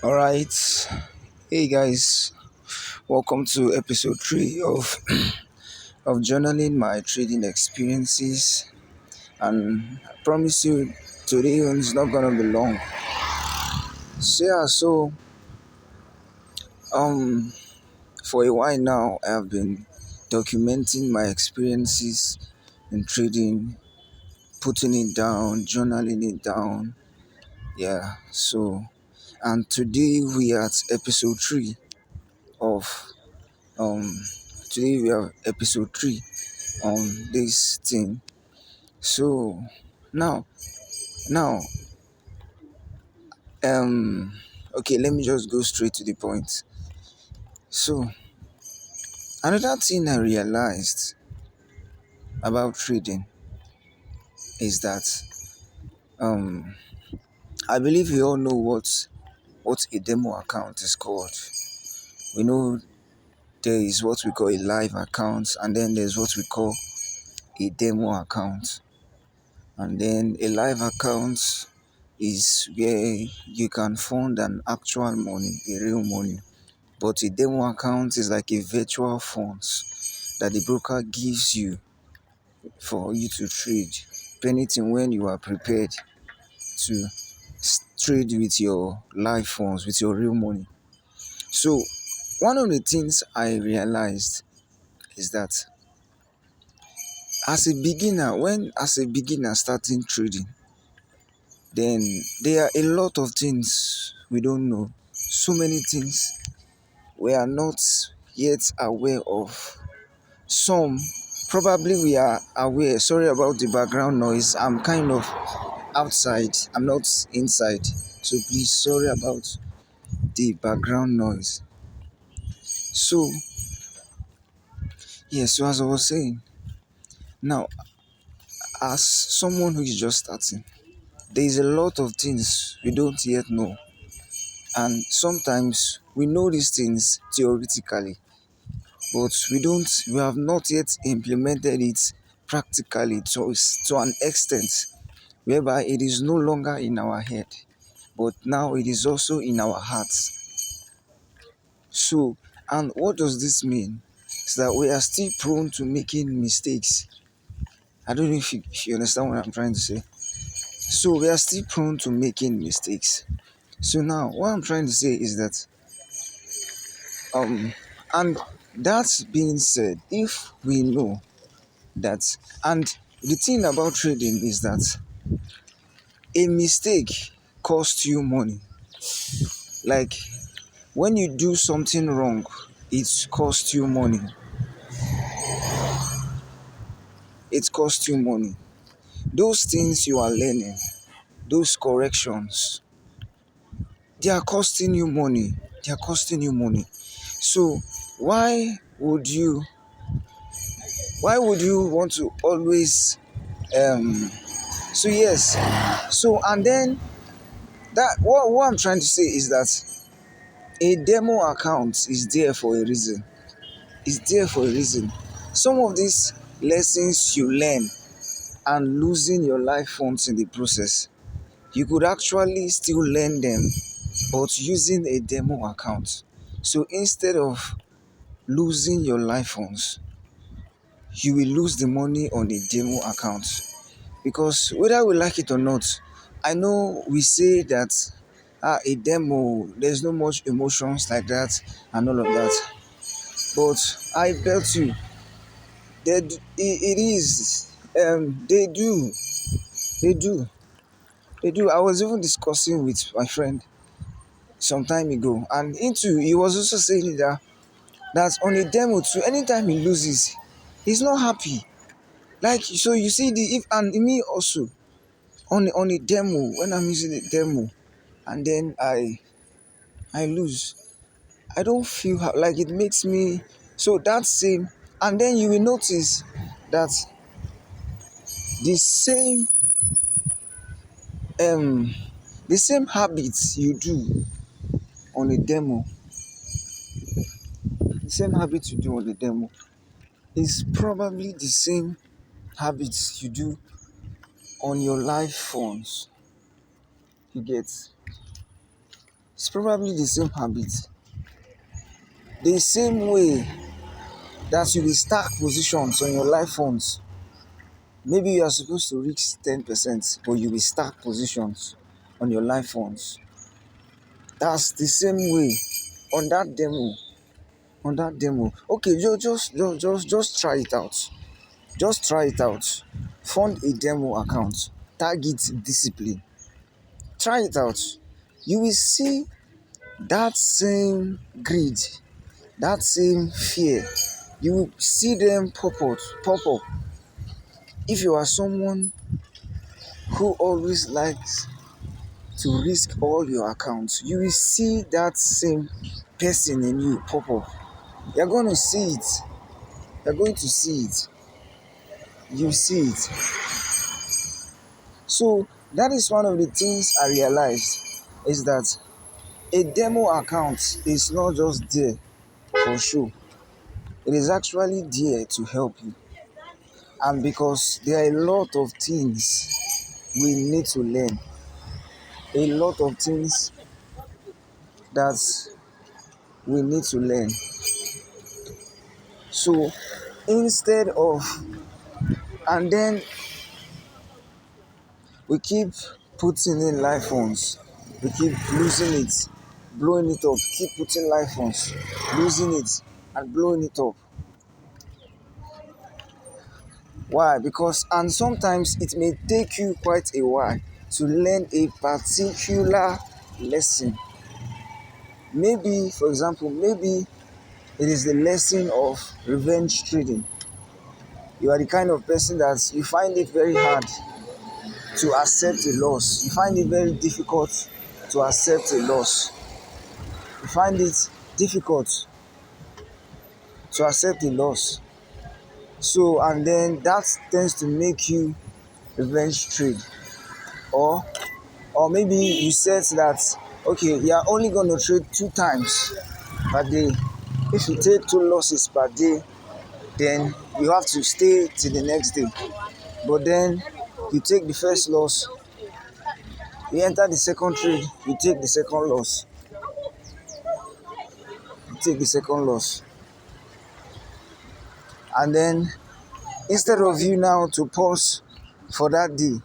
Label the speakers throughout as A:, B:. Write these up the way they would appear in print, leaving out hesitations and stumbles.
A: All right. Hey guys, welcome to episode 3 of journaling my trading experiences. And I promise you, today one's not gonna be long. So for a while now, I have been documenting my experiences in trading, putting it down, journaling it down. Yeah, and today we are at episode 3 of um today we are episode 3 on this thing. So now, now, um, okay, let me just go straight to the point. So another thing I realized about trading is that um, I believe we all know what a demo account is called. We know there is what we call a live account, and then there's what we call a demo account. And then a live account is where you can fund an actual money, a real money. But a demo account is like a virtual funds that the broker gives you for you to trade. Anything when you are prepared to trade with your live funds, with your real money. So one of the things I realized is that as a beginner starting trading, then there are a lot of things we don't know. So many things we are not yet aware of. Some probably we are aware. Sorry about the background noise. I'm kind of outside. I'm not inside. So please sorry about the background noise. So so as I was saying, now as someone who is just starting, there is a lot of things we don't yet know. And sometimes we know these things theoretically, but we have not yet implemented it practically to an extent whereby it is no longer in our head, but now it is also in our hearts. So, and what does this mean? Is that we are still prone to making mistakes. I don't know if you understand what I'm trying to say. So, we are still prone to making mistakes. So, now what I'm trying to say is that, and that being said, if we know that, and the thing about trading is that a mistake costs you money. Like, when you do something wrong, it costs you money. It costs you money. Those things you are learning, those corrections, they are costing you money. They are costing you money. So why would you want to always um yes. So and then that what I'm trying to say is that a demo account is there for a reason. It's there for a reason. Some of these lessons you learn and losing your life funds in the process, you could actually still learn them but using a demo account. So instead of losing your life funds, you will lose the money on a demo account. Because whether we like it or not, I know we say that a demo, there's no much emotions like that and all of that. But I bet you that it is. They do, they do. I was even discussing with my friend some time ago, and he was also saying that on a demo too, anytime he loses, he's not happy. Like, so you see the if and me also on a demo, when I'm using a demo and then I lose, I don't feel like it makes me so that same. And then you will notice that the same um the same habits you do on a demo, the same habits you do on the demo is probably the same habits you do on your live phones. You get, it's probably the same habit, the same way that you will stack positions on your life funds. Maybe you are supposed to reach 10%, but you will stack positions on your life funds. That's the same way on that demo. On that demo. Okay, just try it out. Just try it out. Fund a demo account. Target discipline. Try it out. You will see that same greed, that same fear. You will see them pop up. If you are someone who always likes to risk all your accounts, you will see that same person in you pop up. You're going to see it. You're going to see it. You see it. So that is one of the things I realized, is that a demo account is not just there for show. It is actually there to help you. And because there are a lot of things we need to learn, a lot of things that we need to learn. So instead of, and then we keep putting in life phones, we keep losing it, blowing it up, keep putting life phones, losing it, and blowing it up. Why? Because, and sometimes it may take you quite a while to learn a particular lesson. Maybe, for example, maybe it is the lesson of revenge trading. You are the kind of person that you find it very hard to accept a loss. You find it very difficult to accept a loss. You find it difficult to accept a loss. So, and then that tends to make you revenge trade. Or maybe you said that, okay, you are only going to trade 2 times per day. If you take 2 losses per day, then you have to stay till the next day. But then you take the first loss, you enter the second trade, you take the second loss, you take the second loss. And then instead of you now to pause for that day,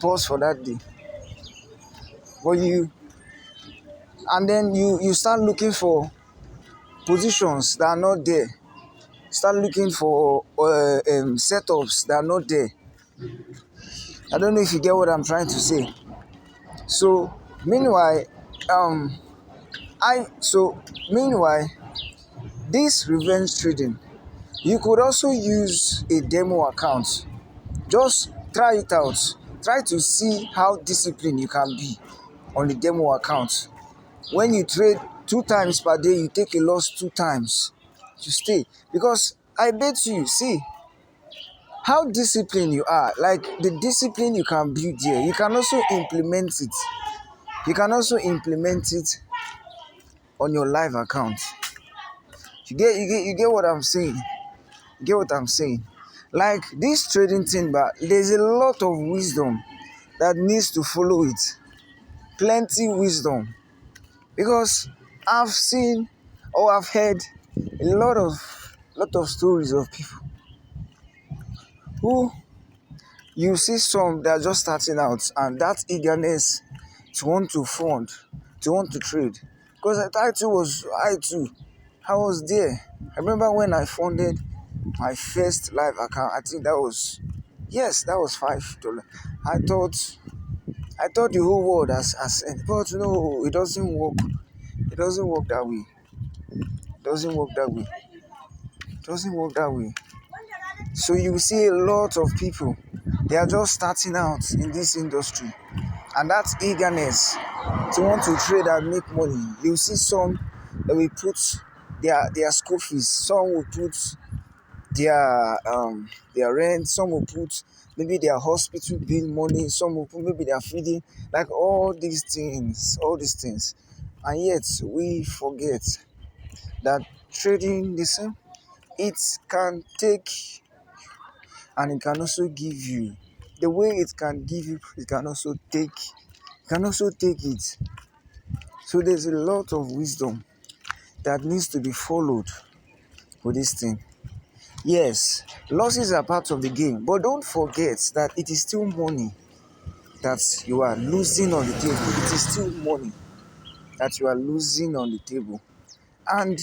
A: but and then you start looking for positions that are not there. Start looking for setups that are not there. I don't know if you get what I'm trying to say. So meanwhile, um, meanwhile, this revenge trading, you could also use a demo account. Just try it out. Try to see how disciplined you can be on the demo account. When you trade 2 times per day, you take a loss 2 times. You stay. Because I bet you, see, how disciplined you are, like the discipline you can build here, you can also implement it. You can also implement it on your live account. You get what I'm saying? You get what I'm saying? Like this trading thing, but there's a lot of wisdom that needs to follow it. Plenty wisdom. Because I've seen or I've heard a lot of stories of people who, you see some that are just starting out, and that eagerness to want to fund, to want to trade. Because I was there. I remember when I funded my first live account. I think that was, yes, that was $5. I thought the whole world has ended, but no, it doesn't work. It doesn't work that way. It doesn't work that way. It doesn't work that way. So you see a lot of people, they are just starting out in this industry, and that eagerness to want to trade and make money. You see some that will put their school fees, some will put their rent, some will put maybe their hospital bill money, some will put maybe their feeding, like all these things. And yet we forget that trading the same, it can take, and it can also give you. The way it can give you, it can also take it. So there's a lot of wisdom that needs to be followed for this thing. Yes, losses are part of the game, but don't forget that it is still money that you are losing on the table. It is still money that you are losing on the table. And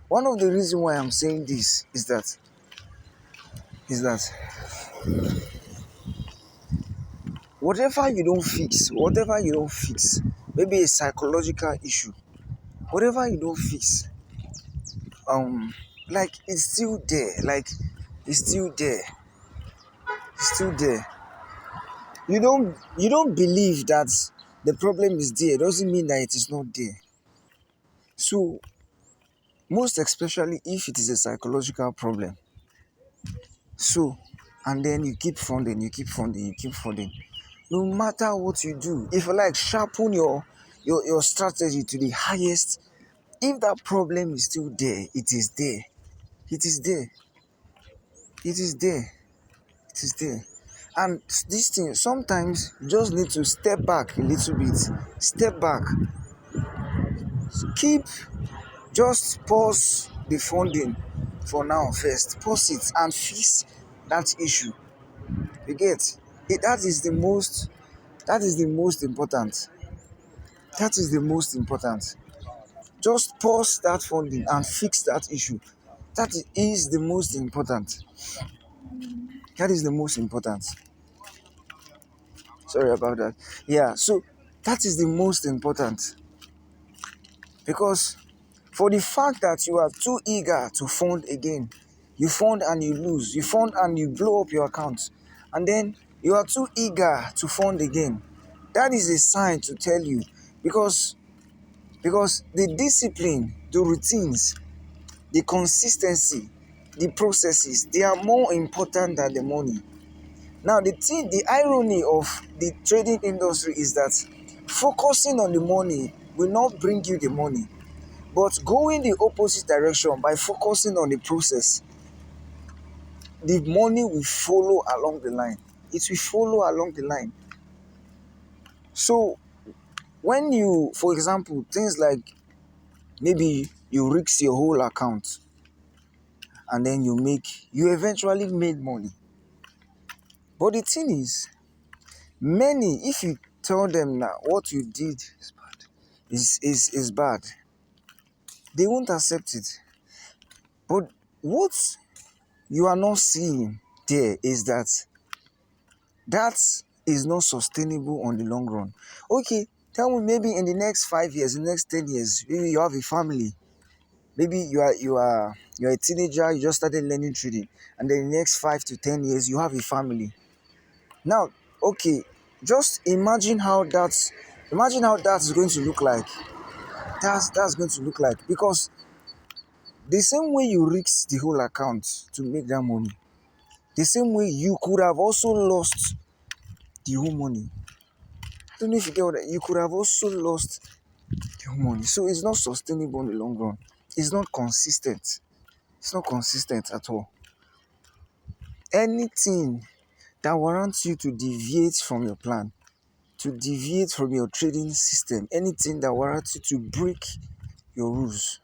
A: one of the reasons why I'm saying this is that whatever you don't fix, maybe a psychological issue, whatever you don't fix, like it's still there, like it's still there, it's still there. You don't believe that the problem is there doesn't mean that it is not there. So most especially if it is a psychological problem. So and then you keep funding, you keep funding. No matter what you do, if you like sharpen your strategy to the highest, if that problem is still there, it is there. It is there. It is there. It is there. And this thing, sometimes you just need to step back a little bit. Step back. Keep, just pause the funding for now first. Pause it and fix that issue. You get it, that is the most important. That is the most important. Just pause that funding and fix that issue. That is the most important. That is the most important. Sorry about that. Yeah, so that is the most important, because for the fact that you are too eager to fund again, you fund and you lose, you fund and you blow up your account, and then you are too eager to fund again. That is a sign to tell you, because the discipline, the routines, the consistency, the processes, they are more important than the money. Now, the irony of the trading industry is that focusing on the money will not bring you the money, but going the opposite direction by focusing on the process, the money will follow along the line. It will follow along the line. So, when you, for example, things like maybe you risk your whole account and then you eventually made money. But the thing is, many, if you tell them now what you did is bad, they won't accept it. But what you are not seeing there is that is not sustainable on the long run. Okay, tell me, maybe in the next 5 years, in the next 10 years, maybe you have a family. Maybe you're a teenager, you just started learning trading, and then in the next 5 to 10 years, you have a family. Now, okay, just imagine how that's going to look like. That's going to look like, because the same way you risk the whole account to make that money, the same way you could have also lost the whole money. I don't know if you get what you could have also lost the whole money. So it's not sustainable in the long run. It's not consistent. It's not consistent at all. Anything that warrants you to deviate from your plan, to deviate from your trading system, anything that warrants you to break your rules,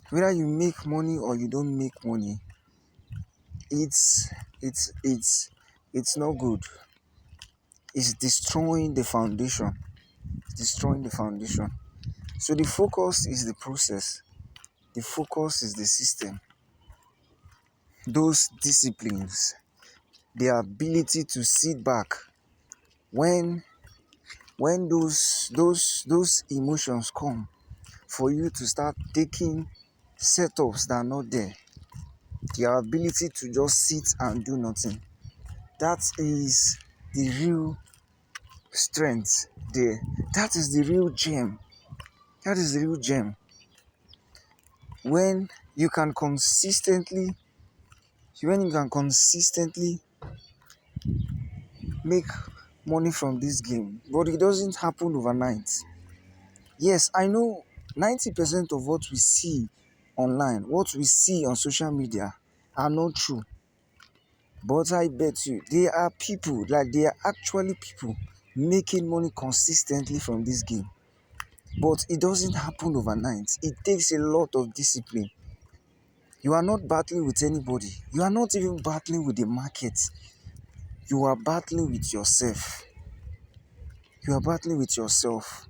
A: whether you make money or you don't make money, it's it's it's it's not good. It's destroying the foundation. It's destroying the foundation. So the focus is the process. The focus is the system. Those disciplines, the ability to sit back when those emotions come, for you to start taking setups that are not there. The ability to just sit and do nothing. That is the real strength there. That is the real gem. That is the real gem. When you can consistently, make money from this game, but it doesn't happen overnight. Yes, I know 90% of what we see online, what we see on social media, are not true. But I bet you there are people, like there are actually people making money consistently from this game. But it doesn't happen overnight. It takes a lot of discipline. You are not battling with anybody. You are not even battling with the market. You are battling with yourself. You are battling with yourself.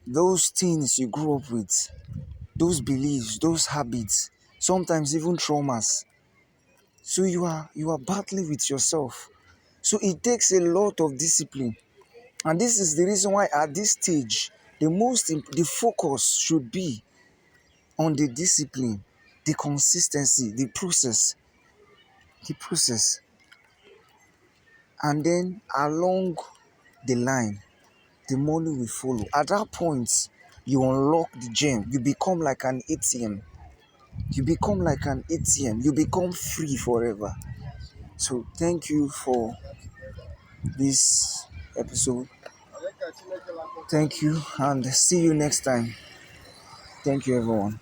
A: Those things you grew up with, those beliefs, those habits, sometimes even traumas. So you are battling with yourself. So it takes a lot of discipline. And this is the reason why at this stage, the focus should be on the discipline, the consistency, the process. And then along the line, the money will follow. At that point, you unlock the gem. You become like an ATM. You become like an ATM. You become free forever. So thank you for this episode. Thank you and see you next time. Thank you everyone.